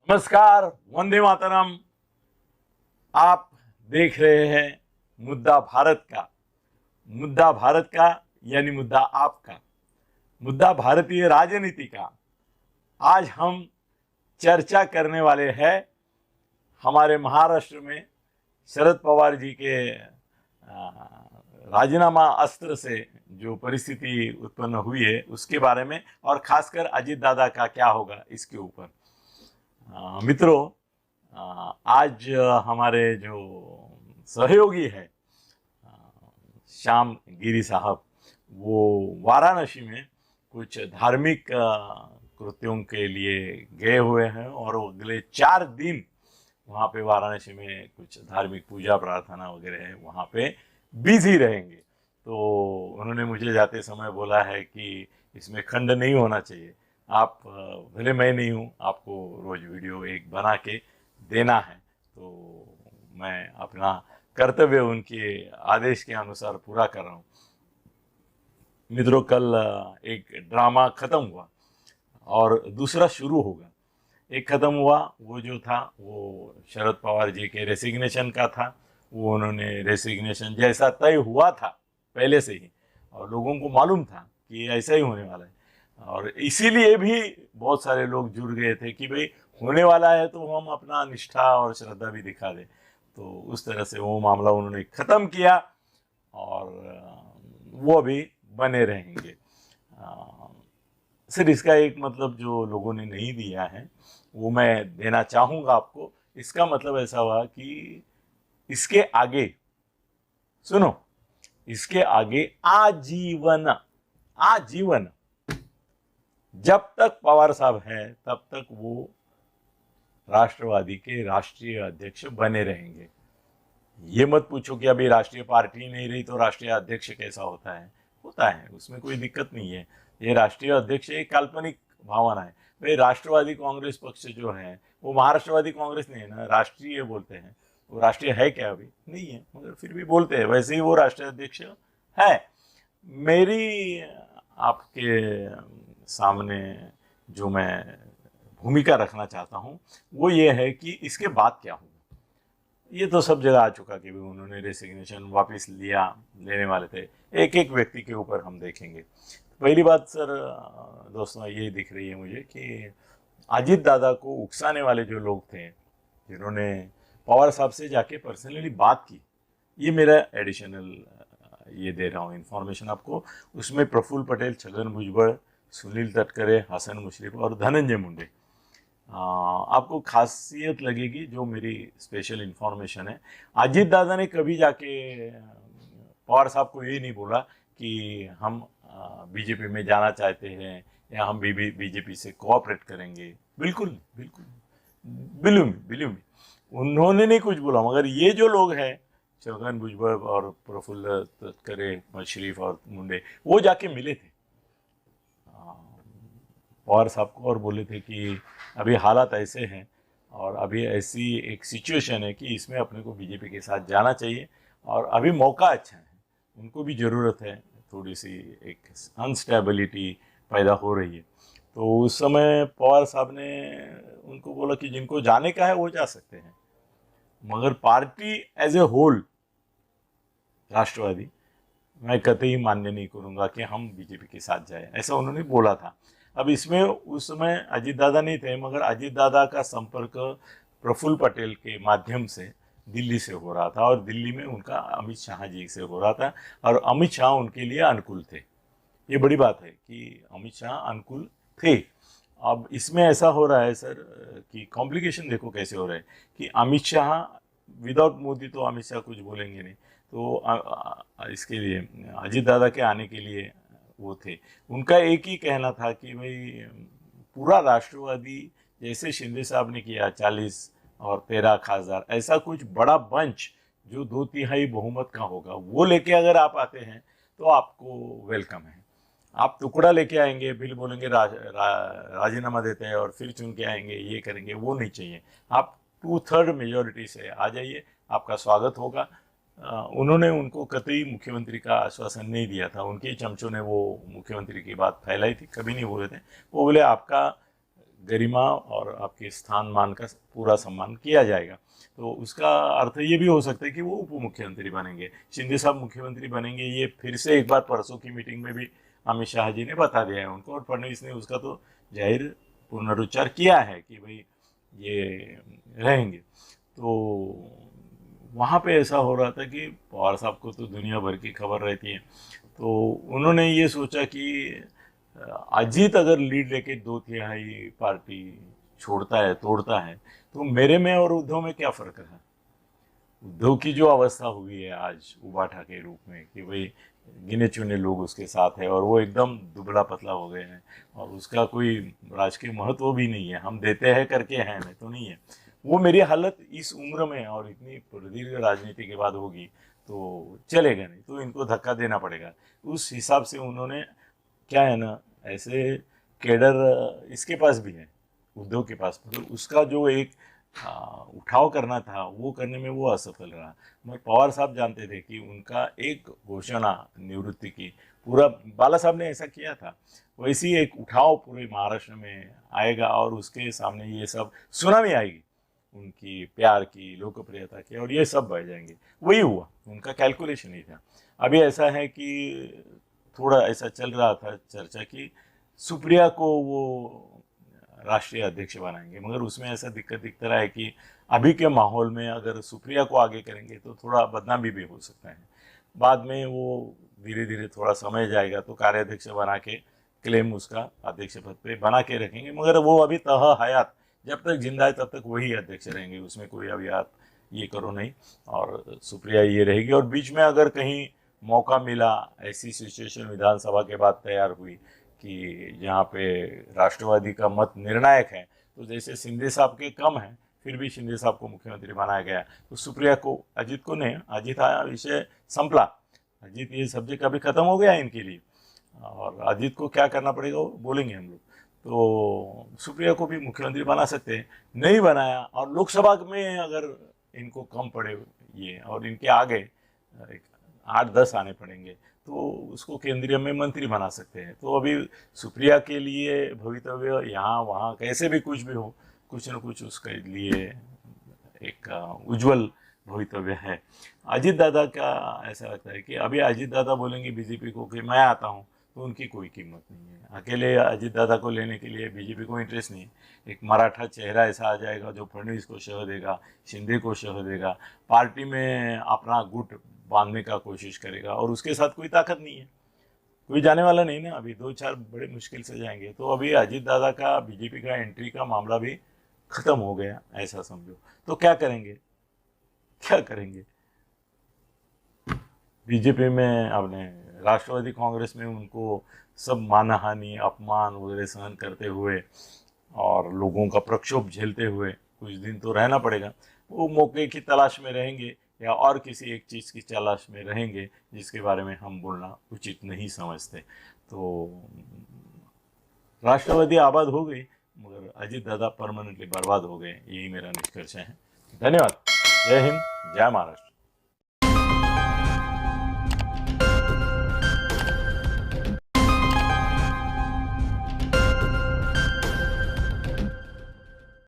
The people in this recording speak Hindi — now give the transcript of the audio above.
नमस्कार, वंदे मातरम। आप देख रहे हैं मुद्दा भारत का। मुद्दा भारत का यानी मुद्दा आपका, मुद्दा भारतीय राजनीति का। आज हम चर्चा करने वाले हैं हमारे महाराष्ट्र में शरद पवार जी के राजीनामा अस्त्र से जो परिस्थिति उत्पन्न हुई है उसके बारे में, और खासकर अजीत दादा का क्या होगा इसके ऊपर। मित्रों, आज हमारे जो सहयोगी है श्याम गिरी साहब, वो वाराणसी में कुछ धार्मिक कृत्यों के लिए गए हुए हैं और वो अगले 4 दिन वहाँ पे वाराणसी में कुछ धार्मिक पूजा प्रार्थना वगैरह है, वहाँ पे बिजी रहेंगे। तो उन्होंने मुझे जाते समय बोला है कि इसमें खंड नहीं होना चाहिए, आप भले मैं नहीं हूँ, आपको रोज वीडियो एक बना के देना है। तो मैं अपना कर्तव्य उनके आदेश के अनुसार पूरा कर रहा हूँ। मित्रों, कल एक ड्रामा खत्म हुआ और दूसरा शुरू होगा। एक खत्म हुआ, वो जो था वो शरद पवार जी के रेसिग्नेशन का था। वो उन्होंने रेसिग्नेशन जैसा तय हुआ था पहले से ही, और लोगों को मालूम था कि ऐसा ही होने वाला है, और इसीलिए भी बहुत सारे लोग जुड़ गए थे कि भाई होने वाला है तो हम अपना निष्ठा और श्रद्धा भी दिखा दें। तो उस तरह से वो मामला उन्होंने ख़त्म किया और वो अभी बने रहेंगे। सिर्फ इसका एक मतलब जो लोगों ने नहीं दिया है वो मैं देना चाहूँगा आपको। इसका मतलब ऐसा हुआ कि इसके आगे, सुनो, इसके आगे आजीवन, आजीवन जब तक पवार साहब हैं तब तक वो राष्ट्रवादी के राष्ट्रीय अध्यक्ष बने रहेंगे। ये मत पूछो कि अभी राष्ट्रीय पार्टी नहीं रही तो राष्ट्रीय अध्यक्ष कैसा होता है। होता है, उसमें कोई दिक्कत नहीं है। ये राष्ट्रीय अध्यक्ष एक काल्पनिक भावना है। भाई राष्ट्रवादी कांग्रेस पक्ष जो है वो महाराष्ट्रवादी कांग्रेस नहीं है ना, राष्ट्रीय बोलते हैं। वो राष्ट्रीय है क्या? अभी नहीं है, मगर फिर भी बोलते हैं। वैसे ही वो राष्ट्रीय अध्यक्ष है। मेरी आपके सामने जो मैं भूमिका रखना चाहता हूँ वो ये है कि इसके बाद क्या होगा। ये तो सब जगह आ चुका कि उन्होंने रेसिग्नेशन वापस लेने वाले थे। एक एक व्यक्ति के ऊपर हम देखेंगे। पहली बात सर, दोस्तों, ये दिख रही है मुझे कि अजीत दादा को उकसाने वाले जो लोग थे, जिन्होंने पवार साहब से जाके पर्सनली बात की, ये मेरा एडिशनल ये दे रहा हूँ इन्फॉर्मेशन आपको। उसमें प्रफुल्ल पटेल, छगन भुजबल, सुनील तटकरे, हसन मुशर्रफ और धनंजय मुंडे। आपको खासियत लगेगी जो मेरी स्पेशल इन्फॉर्मेशन है। अजीत दादा ने कभी जाके पवार साहब को ये नहीं बोला कि हम बीजेपी में जाना चाहते हैं या हम बीजेपी से कोऑपरेट करेंगे। बिल्कुल बिल्कुल, बिल्कुल उन्होंने नहीं कुछ बोला। मगर ये जो लोग हैं, छगन भुजबल और प्रफुल्ल तटकरे, मुशर्रफ और मुंडे, वो जाके मिले थे पवार साहब को और बोले थे कि अभी हालात ऐसे हैं और अभी ऐसी एक सिचुएशन है कि इसमें अपने को बीजेपी के साथ जाना चाहिए और अभी मौका अच्छा है। उनको भी ज़रूरत है, थोड़ी सी एक अनस्टेबिलिटी पैदा हो रही है। तो उस समय पवार साहब ने उनको बोला कि जिनको जाने का है वो जा सकते हैं, मगर पार्टी एज ए होल राष्ट्रवादी मैं कतई मान्य नहीं करूँगा कि हम बीजेपी के साथ जाए, ऐसा उन्होंने बोला था। अब इसमें उस समय अजीत दादा नहीं थे, मगर अजीत दादा का संपर्क प्रफुल्ल पटेल के माध्यम से दिल्ली से हो रहा था और दिल्ली में उनका अमित शाह जी से हो रहा था और अमित शाह उनके लिए अनुकूल थे। ये बड़ी बात है कि अमित शाह अनुकूल थे। अब इसमें ऐसा हो रहा है सर कि कॉम्प्लिकेशन देखो कैसे हो रहा है कि अमित शाह, विदाउट मोदी तो अमित शाह कुछ बोलेंगे नहीं। तो इसके लिए अजीत दादा के आने के लिए वो थे, उनका एक ही कहना था कि भाई पूरा राष्ट्रवादी जैसे शिंदे साहब ने किया 40 और 13 खासदार, ऐसा कुछ बड़ा बंच जो 2/3 बहुमत का होगा वो लेके अगर आप आते हैं तो आपको वेलकम है। आप टुकड़ा लेके आएंगे, फिर बोलेंगे राजीनामा देते हैं और फिर चुन के आएंगे, ये करेंगे, वो नहीं चाहिए। आप 2/3 मेजोरिटी से आ जाइए, आपका स्वागत होगा। उन्होंने उनको कतई मुख्यमंत्री का आश्वासन नहीं दिया था। उनके चमचों ने वो मुख्यमंत्री की बात फैलाई थी, कभी नहीं बोले थे। वो बोले आपका गरिमा और आपके स्थान मान का पूरा सम्मान किया जाएगा। तो उसका अर्थ ये भी हो सकता है कि वो उप मुख्यमंत्री बनेंगे, शिंदे साहब मुख्यमंत्री बनेंगे। ये फिर से एक बार परसों की मीटिंग में भी अमित शाह जी ने बता दिया है उनको, और फडणवीस ने उसका तो जाहिर पुनरुच्चार किया है कि भाई ये रहेंगे। तो वहाँ पे ऐसा हो रहा था कि पवार साहब को तो दुनिया भर की खबर रहती है, तो उन्होंने ये सोचा कि अजीत अगर लीड लेके 2/3 पार्टी छोड़ता है, तोड़ता है, तो मेरे में और उद्धव में क्या फर्क है। उद्धव की जो अवस्था हुई है आज उबाठा के रूप में कि भाई गिने चुने लोग उसके साथ है और वो एकदम दुबला पतला हो गए हैं और उसका कोई राजकीय महत्व भी नहीं है, हम देते हैं करके हैं, नहीं तो नहीं है। वो मेरी हालत इस उम्र में और इतनी प्रदीर्घ राजनीति के बाद होगी तो चलेगा नहीं, तो इनको धक्का देना पड़ेगा। उस हिसाब से उन्होंने, क्या है ना, ऐसे केडर इसके पास भी है, उद्धव के पास, मतलब उसका जो एक उठाव करना था वो करने में वो असफल रहा। मगर पवार साहब जानते थे कि उनका एक घोषणा निवृत्ति की, पूरा बाला साहब ने ऐसा किया था, वैसी एक उठाव पूरे महाराष्ट्र में आएगा और उसके सामने ये सब सुनामी आएगी उनकी प्यार की, लोकप्रियता की, और ये सब बढ़ जाएंगे। वही हुआ, उनका कैलकुलेशन ही था। अभी ऐसा है कि थोड़ा ऐसा चल रहा था चर्चा कि सुप्रिया को वो राष्ट्रीय अध्यक्ष बनाएंगे, मगर उसमें ऐसा दिक्कत दिखता रहा है कि अभी के माहौल में अगर सुप्रिया को आगे करेंगे तो थोड़ा बदनामी भी हो सकता है। बाद में वो धीरे धीरे थोड़ा समय जाएगा तो कार्याध्यक्ष बना के क्लेम उसका अध्यक्ष पद पे बना के रखेंगे, मगर वो अभी तह हयात, जब तक जिंदा है तब तक वही अध्यक्ष रहेंगे, उसमें कोई अभी आप ये करो नहीं, और सुप्रिया ये रहेगी। और बीच में अगर कहीं मौका मिला, ऐसी सिचुएशन विधानसभा के बाद तैयार हुई कि जहाँ पे राष्ट्रवादी का मत निर्णायक है, तो जैसे शिंदे साहब के कम है फिर भी शिंदे साहब को मुख्यमंत्री बनाया गया, तो सुप्रिया को, अजीत को नहीं, अजीत आया विषय संपला, अजीत ये सब्जेक्ट अभी खत्म हो गया इनके लिए, और अजीत को क्या करना पड़ेगा वो बोलेंगे हम लोग। तो सुप्रिया को भी मुख्यमंत्री बना सकते हैं, नहीं बनाया और लोकसभा में अगर इनको कम पड़े ये और इनके आगे 8-10 आने पड़ेंगे तो उसको केंद्रीय में मंत्री बना सकते हैं। तो अभी सुप्रिया के लिए भवितव्य यहाँ वहाँ कैसे भी कुछ भी हो, कुछ न कुछ उसके लिए एक उज्जवल भवितव्य है। अजीत दादा का ऐसा लगता है कि अभी अजीत दादा बोलेंगे बीजेपी को कि मैं आता हूँ, तो उनकी कोई कीमत नहीं है। अकेले अजीत दादा को लेने के लिए बीजेपी को इंटरेस्ट नहीं है। एक मराठा चेहरा ऐसा आ जाएगा जो फडणवीस को शह देगा, शिंदे को शह देगा, पार्टी में अपना गुट बांधने का कोशिश करेगा, और उसके साथ कोई ताकत नहीं है, कोई जाने वाला नहीं ना। अभी 2-4 बड़े मुश्किल से जाएंगे। तो अभी अजीत दादा का बीजेपी का एंट्री का मामला भी खत्म हो गया ऐसा समझो। तो क्या करेंगे, क्या करेंगे बीजेपी में, अपने राष्ट्रवादी कांग्रेस में उनको सब मानहानि, अपमान वगैरह सहन करते हुए और लोगों का प्रक्षोभ झेलते हुए कुछ दिन तो रहना पड़ेगा। वो मौके की तलाश में रहेंगे या और किसी एक चीज़ की तलाश में रहेंगे जिसके बारे में हम बोलना उचित नहीं समझते। तो राष्ट्रवादी आबाद हो गई, मगर अजीत दादा परमानेंटली बर्बाद हो गए, यही मेरा निष्कर्ष है। धन्यवाद। जय हिंद, जय महाराष्ट्र।